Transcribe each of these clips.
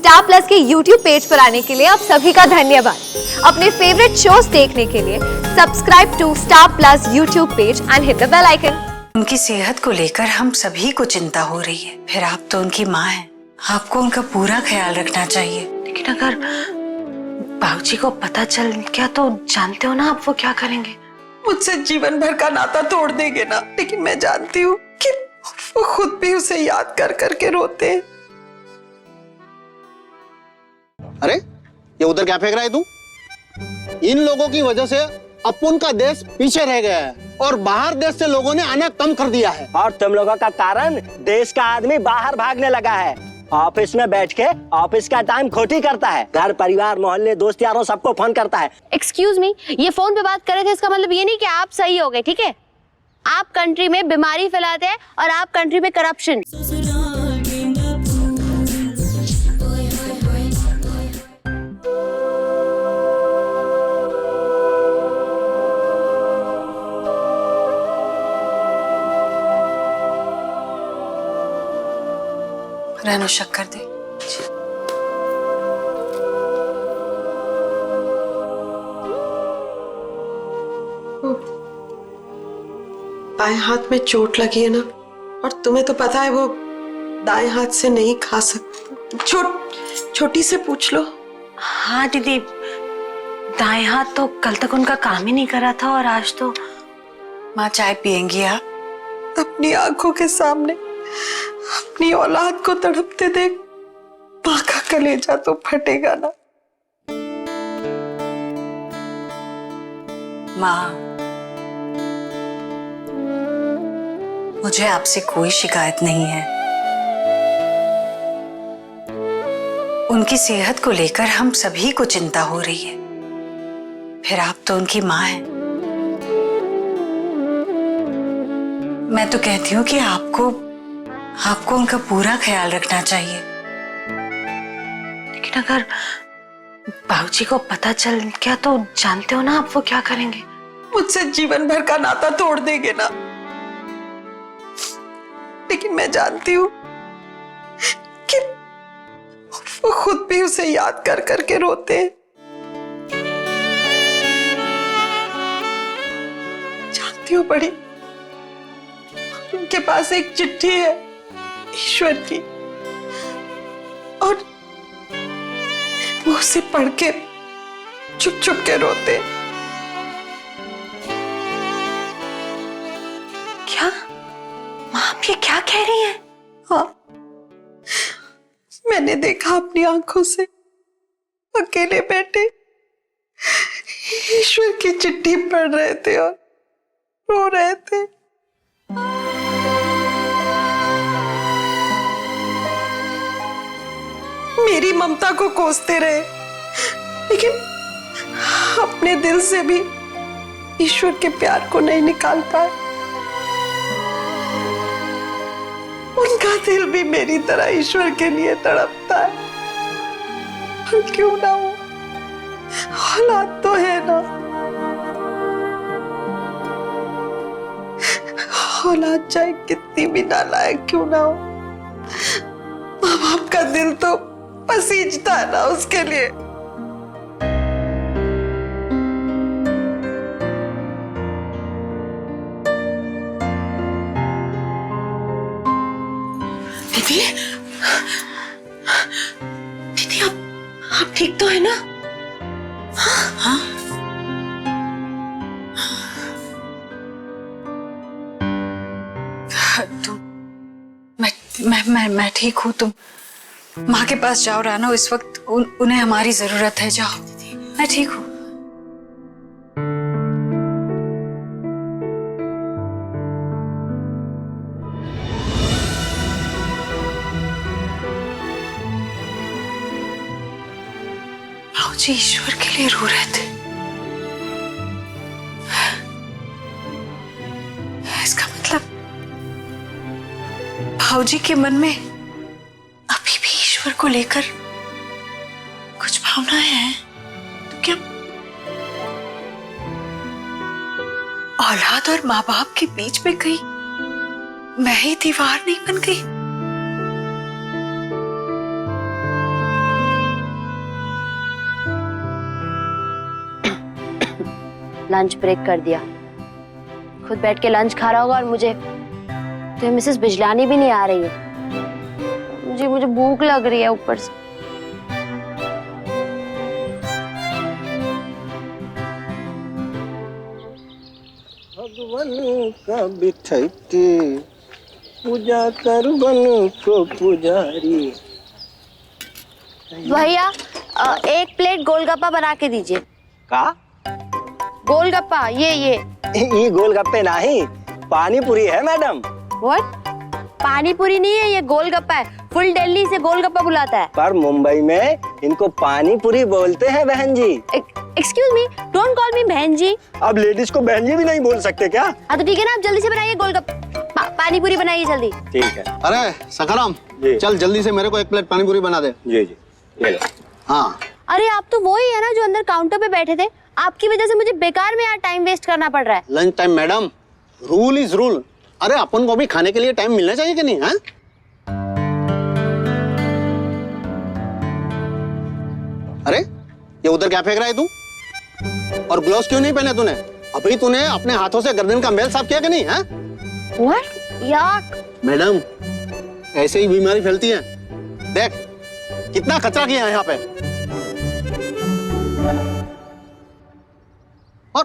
Star plus के YouTube page पर आने के लिए आप सभी का धन्यवाद। अपने फेवरेट शोज देखने के लिए subscribe to star plus YouTube page and hit the bell icon. उनकी सेहत को लेकर हम सभी को चिंता हो रही है, फिर आप तो उनकी माँ हैं, आपको उनका पूरा ख्याल रखना चाहिए। लेकिन अगर बाबूजी को पता चल गया तो जानते हो ना आप वो क्या करेंगे। मुझसे जीवन भर का नाता तोड़ देंगे ना, लेकिन मैं जानती हूँ कि वो खुद भी उसे याद कर करके रोते हैं। अरे ये उधर क्या फेंक रहा है तू? इन लोगों की वजह से अपन का देश पीछे रह गया है और बाहर देश से लोगों ने आना कम कर दिया है। और तुम लोगों का कारण देश का आदमी बाहर भागने लगा है। ऑफिस में बैठ के ऑफिस का टाइम खोटी करता है, घर परिवार मोहल्ले दोस्त यारों सबको फोन करता है। एक्सक्यूज मी, ये फोन पे बात कर रहे थे, इसका मतलब ये नहीं कि आप सही हो गए, ठीक है? आप कंट्री में बीमारी फैलाते हैं और आप कंट्री में करप्शन। रहनो शक्कर दे। बाएं हाथ में चोट लगी है ना, और तुम्हें तो पता है वो दाएं हाथ से नहीं खा सकती। छोटी से पूछ लो। हाँ दीदी, दाएं हाथ तो कल तक उनका काम ही नहीं करा था और आज तो। माँ चाय पियेंगी आप? अपनी आंखों के सामने अपनी औलाद को तड़पते देख माँ का कलेजा तो फटेगा ना। माँ, मुझे आपसे कोई शिकायत नहीं है। उनकी सेहत को लेकर हम सभी को चिंता हो रही है, फिर आप तो उनकी माँ हैं। मैं तो कहती हूँ कि आपको उनका पूरा ख्याल रखना चाहिए। लेकिन अगर बाबूजी को पता चल गया तो जानते हो ना आप वो क्या करेंगे। मुझसे जीवन भर का नाता तोड़ देंगे ना, लेकिन मैं जानती हूँ कि वो खुद भी उसे याद कर करके रोते हैं। जानती हूँ बड़ी, उनके पास एक चिट्ठी है ईश्वर की, और वो उसे पढ़ के चुप चुप के रोते। क्या माँ, आप ये क्या कह रही हैं? हाँ, मैंने देखा अपनी आंखों से, अकेले बैठे ईश्वर की चिट्ठी पढ़ रहे थे और रो रहे थे। मेरी ममता को कोसते रहे, लेकिन अपने दिल से भी ईश्वर के प्यार को नहीं निकाल पाए। उनका दिल भी मेरी तरह ईश्वर के लिए तड़पता है। और क्यों ना हो, औलाद तो है ना। औलाद चाहे कितनी भी नालायक क्यों ना हो, माँ बाप का दिल तो पसीजता है ना उसके लिए। दीदी, दीदी आप ठीक तो है ना? हाँ? तुम मैं ठीक हूँ। तुम माँ के पास जाओ रानो, इस वक्त उन्हें हमारी जरूरत है। जाओ, मैं ठीक हूँ। भाऊजी ईश्वर के लिए रो रहे थे। इसका मतलब भाऊजी के मन में अभी भी ईश्वर को लेकर कुछ भावनाएं हैं। तो क्या औलाद और माँ बाप के बीच में कहीं मैं ही दीवार नहीं बन गई? लंच ब्रेक कर दिया। खुद बैठ के लंच खा रहा होगा और मुझे तो मिसेस बिजलानी भी नहीं आ रही है। मुझे भूख लग रही है ऊपर से। भगवान का बिठैती पूजा कर बन को पुजारी। भैया 1 प्लेट गोलगप्पा बना के दीजिए। का गोलगप्पा ये गोलगप्पे नहीं, पानी पूरी है मैडम। व्हाट? पानी पूरी नहीं है, ये गोलगप्पा है। फुल दिल्ली से गोलगप्पा बुलाता है। पर मुंबई में इनको पानी पूरी बोलते हैं बहन जी। Excuse me, don't call me बहन जी। अब लेडीज को बहन जी भी नहीं बोल सकते क्या? हाँ तो ठीक है ना, आप जल्दी से बनाइए गोलगप्पा, पानी पूरी बनाइए जल्दी। ठीक है। अरे सखाराम, जी। चल जल्दी से मेरे को 1 प्लेट पानी पूरी बना दे। जी जी, ये लो। हाँ अरे आप तो वही है ना जो अंदर काउंटर पे बैठे थे। आपकी वजह से मुझे बेकार में यार टाइम वेस्ट करना पड़ रहा है। Lunch time madam, rule is rule. अरे अपन को भी खाने के लिए टाइम मिलना चाहिए कि नहीं? हाँ अरे ये उधर क्या फेंक रहा है तू? और ग्लोव्स क्यों नहीं पहने तूने? अभी तूने अपने हाथों से गर्दन का मैल साफ किया कि नहीं? हाँ What? याक। मैडम, ऐसे ही बीमारी फैलती है। देख कितना कचरा किया है यहाँ पे। और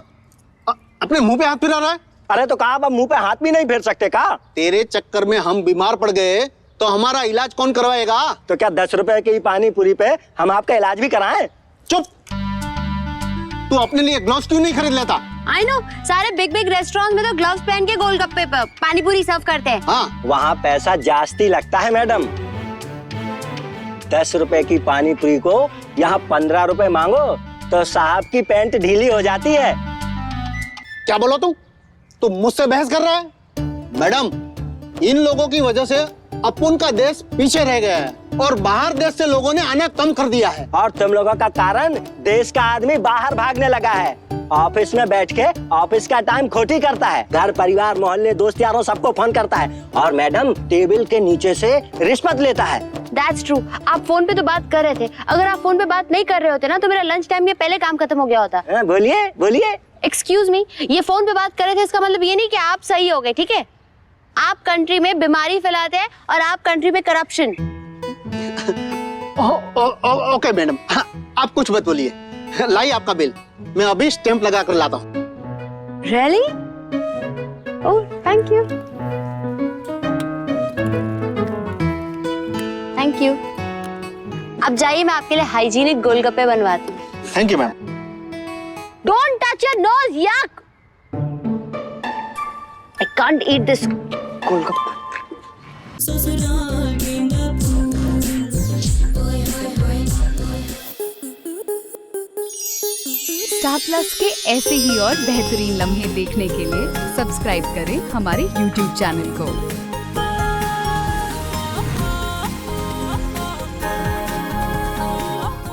अपने मुंह पे हाथ फिरा रहा है। अरे तो कहा अब मुंह पे हाथ भी नहीं फेर सकते का? तेरे चक्कर में हम बीमार पड़ गए तो हमारा इलाज कौन करवाएगा? तो क्या 10 रुपए की पानी पूरी पे हम आपका इलाज भी कराएं? चुप। तू अपने लिए ग्लव्स क्यों नहीं खरीद लेता? आई नो, सारे बिग रेस्टोरेंट में तो ग्लव्स पहन के गोलगप्पे पानी पूरी सर्व करते हैं। हाँ वहाँ पैसा जास्ती लगता है मैडम। 10 रुपए की पानी पूरी को यहाँ 15 रुपए मांगो तो साहब की पैंट ढीली हो जाती है। क्या बोलो तू मुझसे बहस कर रहा है? मैडम, इन लोगों की वजह से अपन का देश पीछे रह गया है और बाहर देश से लोगों ने आना कम कर दिया है। और तुम लोगों का कारण देश का आदमी बाहर भागने लगा है। ऑफिस में बैठ के ऑफिस का टाइम खोटी करता है, घर परिवार मोहल्ले दोस्त यारों सबको फोन करता है, और मैडम टेबल के नीचे से रिश्वत लेता है। That's true. आप फोन पे तो बात कर रहे थे। अगर आप फोन पे बात नहीं कर रहे होते ना तो मेरा लंच टाइम के पहले काम खत्म हो गया होता। बोलिए बोलिए। एक्सक्यूज मी, ये फोन पे बात कर रहे थे इसका मतलब ये नहीं कि आप सही हो गए, ठीक है? आप कंट्री में बीमारी फैलाते हैं और आप कंट्री में करप्शन। ओके मैडम, हाँ, आप कुछ मत बोलिए। लाइए आपका बिल, मैं अभी स्टैंप लगा कर लाता हूँ। Really? Oh, thank you. Thank you. अब जाइए, मैं आपके लिए हाइजीनिक गोलगप्पे बनवाती हूँ। Thank you ma'am. Don't touch your nose, yuck! I can't eat this golgappa. Star plus के ऐसे ही और बेहतरीन लम्हे देखने के लिए सब्सक्राइब करें हमारे YouTube चैनल को।